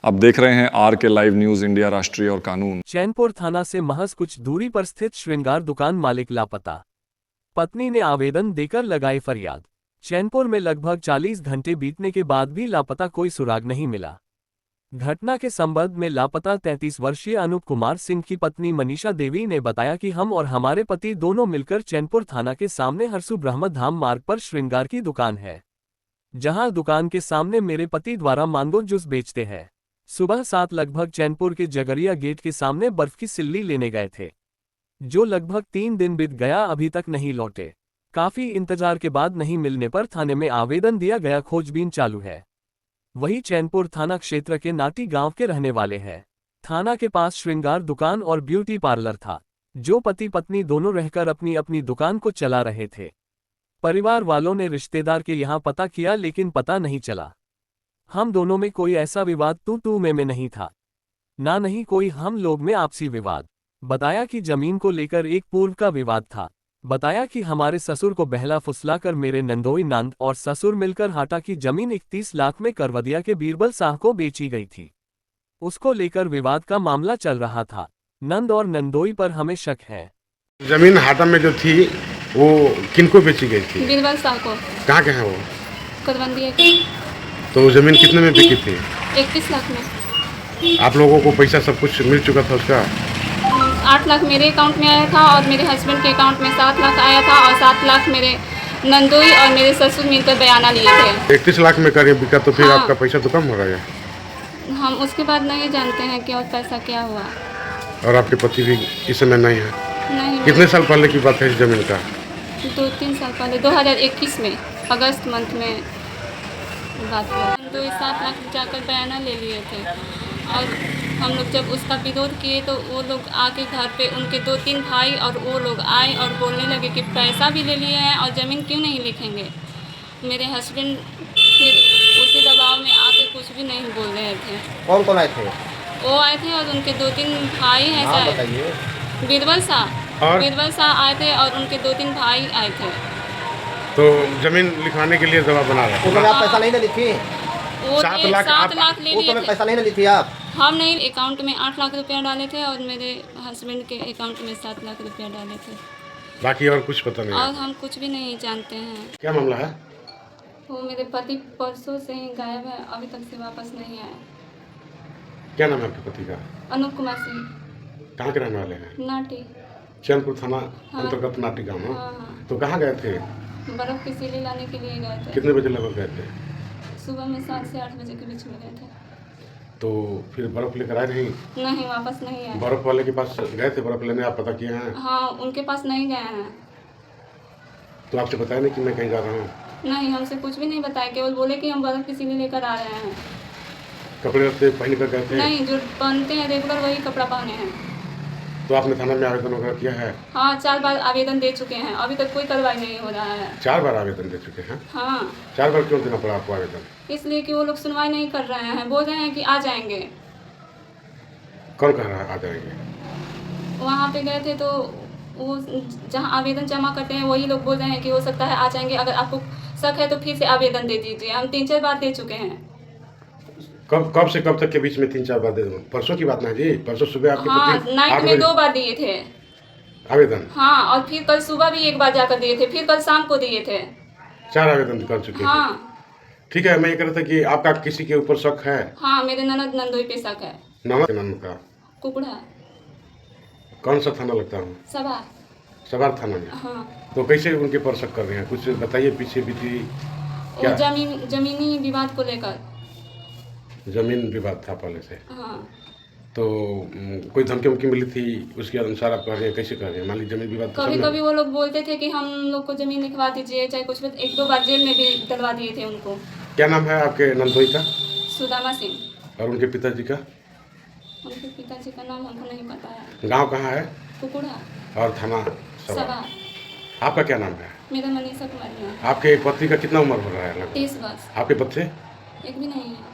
अब देख रहे हैं आर के लाइव न्यूज इंडिया राष्ट्रीय और कानून। चैनपुर थाना से महज कुछ दूरी पर स्थित श्रृंगार दुकान मालिक लापता। पत्नी ने आवेदन देकर लगाई फरियाद। चैनपुर में लगभग 40 घंटे बीतने के बाद भी लापता कोई सुराग नहीं मिला। घटना के संबंध में लापता 33 वर्षीय अनूप कुमार सिंह की पत्नी मनीषा देवी ने बताया कि हम और हमारे पति दोनों मिलकर चैनपुर थाना के सामने हरसू ब्रह्म धाम मार्ग पर श्रृंगार की दुकान है, जहां दुकान के सामने मेरे पति द्वारा मैंगो जूस बेचते हैं। सुबह 7 लगभग चैनपुर के जगरिया गेट के सामने बर्फ की सिल्ली लेने गए थे, जो लगभग 3 दिन बीत गया, अभी तक नहीं लौटे। काफी इंतजार के बाद नहीं मिलने पर थाने में आवेदन दिया गया, खोजबीन चालू है। वही चैनपुर थाना क्षेत्र के नाटी गांव के रहने वाले हैं। थाना के पास श्रृंगार दुकान और ब्यूटी पार्लर था, जो पति पत्नी दोनों रहकर अपनी अपनी दुकान को चला रहे थे। परिवार वालों ने रिश्तेदार के यहाँ पता किया, लेकिन पता नहीं चला। हम दोनों में कोई ऐसा विवाद तू में नहीं था, ना नहीं कोई हम लोग में आपसी विवाद। बताया कि जमीन को लेकर एक पूर्व का विवाद था। बताया कि हमारे ससुर को बहला फुसलाकर मेरे नंदोई नंद और ससुर मिलकर हाटा की जमीन 31 लाख में करवदिया के बीरबल शाह को बेची गई थी। उसको लेकर विवाद का मामला चल रहा था। नंद और नंदोई पर हमें शक है। जमीन हाटा में जो थी वो किनको बेची गई थी? बीरबल शाह को। कहाँ के हैं वो? करवदिया के। तो जमीन कितने में बिकी थी? 31 लाख में। आप लोगों को पैसा सब कुछ मिल चुका था उसका? 8 लाख मेरे अकाउंट में आया था और मेरे हस्बैंड के अकाउंट में 7 लाख आया था और 7 लाख मेरे नंदोई और मेरे ससुर मिलकर बयाना लिए थे। 31 लाख में करीब बिका, तो फिर हाँ। आपका पैसा तो कम हो रहा है। हम उसके बाद नहीं जानते हैं कि और पैसा क्या हुआ। और आपके पति भी इस समय नहीं है? नहीं। कितने साल पहले की बात है इस जमीन का? 2-3 साल पहले 2021 में अगस्त मंथ में बात हुआ। 7 लाख जाकर बयाना ले लिए थे और हम लोग जब उसका विरोध किए तो वो लोग आके घर पे उनके 2-3 भाई और वो लोग आए और बोलने लगे कि पैसा भी ले लिए हैं और ज़मीन क्यों नहीं लिखेंगे। मेरे हस्बैंड फिर उसी दबाव में आके कुछ भी नहीं बोल रहे थे। कौन कौन आए थे? वो आए थे और उनके 2-3 भाई हैं शायद। बीरबल शाह आए थे और उनके 2-3 भाई आए थे। तो जमीन लिखवाने के लिए दबाव बना रहे थे? आप पैसा नहीं ना लिखी? वो 7 लाख 7 लाख ले लिए थे। पैसा नहीं ना लिखी आप? हम नहीं, अकाउंट में 8 लाख रुपया डाले थे और मेरे हस्बैंड के अकाउंट में 7 लाख रुपया डाले थे। बाकी और कुछ पता नहीं? और हम कुछ भी नहीं जानते हैं। क्या मामला है? वो मेरे पति परसों से ही गायब है, अभी तक से वापस नहीं आए। क्या नाम है आपके पति का? अनूप कुमार सिंह। कहाँ के रहने वाले हैं? नाटी। चैनपुर थाना हाँ। अंतर्गत नाटी गाँव में। हाँ। तो कहाँ गए थे? बर्फ की सिल्ली लाने के लिए गए थे। कितने बजे लगभग गए थे? सुबह में 7 से 8 बजे के बीच में गए थे। तो फिर बर्फ लेकर आए नहीं? नहीं, वापस नहीं आए। बर्फ वाले के पास गए थे बर्फ लेने, आप पता किए हैं? हाँ, उनके पास नहीं गए हैं। तो आपसे बताया नहीं कि मैं कहीं जा रहा हूँ? नहीं, हमसे कुछ भी नहीं बताया, केवल बोले कि हम बर्फ की सिल्ली लेकर आ रहे हैं। कपड़े रखते पहन कर गए थे? नहीं, जो पहनते हैं रेगुलर वही कपड़ा पहने हैं। तो आपने थाना में आवेदन वगैरह किया है? हाँ, 4 बार आवेदन दे चुके हैं, अभी तक कोई कार्रवाई नहीं हो रहा है। 4 बार आवेदन दे चुके हैं? हाँ। 4 बार क्यों देना पड़ा आपको आवेदन? इसलिए कि वो लोग सुनवाई नहीं कर रहे हैं, बोल रहे हैं कि आ जाएंगे। कौन कह रहा है आ जाएंगे? वहाँ पे गए थे तो वो जहाँ आवेदन जमा करते हैं वही लोग बोल रहे हैं कि हो सकता है आ जाएंगे, अगर आपको शक है तो फिर से आवेदन दे दीजिए। हम 3-4 बार दे चुके हैं। कब से कब तक के बीच में 3-4 बार दे दूँ? परसों की बात ना जी, परसों सुबह आपके हाँ, पति नाइट में 2 बार दिए थे आवेदन। हाँ, और फिर कल सुबह भी 1 बार जाकर दिए थे, फिर कल शाम को दिए थे। 4 आवेदन कर चुके हैं। हाँ। ठीक है, मैं ये कह रहा था कि आपका किसी के ऊपर शक है? हाँ, मेरे ननद नंदोई पे शक है। नाम का? कुकड़ा। कौन सा थाना लगता हूँ? सवार थाना में। हाँ। तो कैसे उनके पर शक कर रहे हैं? कुछ बताइए, पीछे बीती क्या? जमीनी विवाद को लेकर। जमीन विवाद था पहले से? हाँ। तो कोई धमकी वमकी मिली थी उसके अनुसार आप कह रहे हैं? कैसे कह रहे हैं? मान लीजिए जमीन विवाद कभी कभी वो लोग बोलते थे कि हम लोग को जमीन लिखवा दीजिए, चाहे कुछ भी। 1-2 बार जेल में भी डलवा दिए थे उनको। क्या नाम है आपके नंदोई का? सुदामा सिंह। और उनके पिताजी का? उनके पिताजी का नाम हमको नहीं पता है। गांव कहाँ है? कुकुड़ा। और थाना? सवार। आपका क्या नाम है? मेरा मनीषा कुमारी है। आपके पति का कितना उम्र हो रहा है? 30 वर्ष। आपके बच्चे? एक भी नहीं है।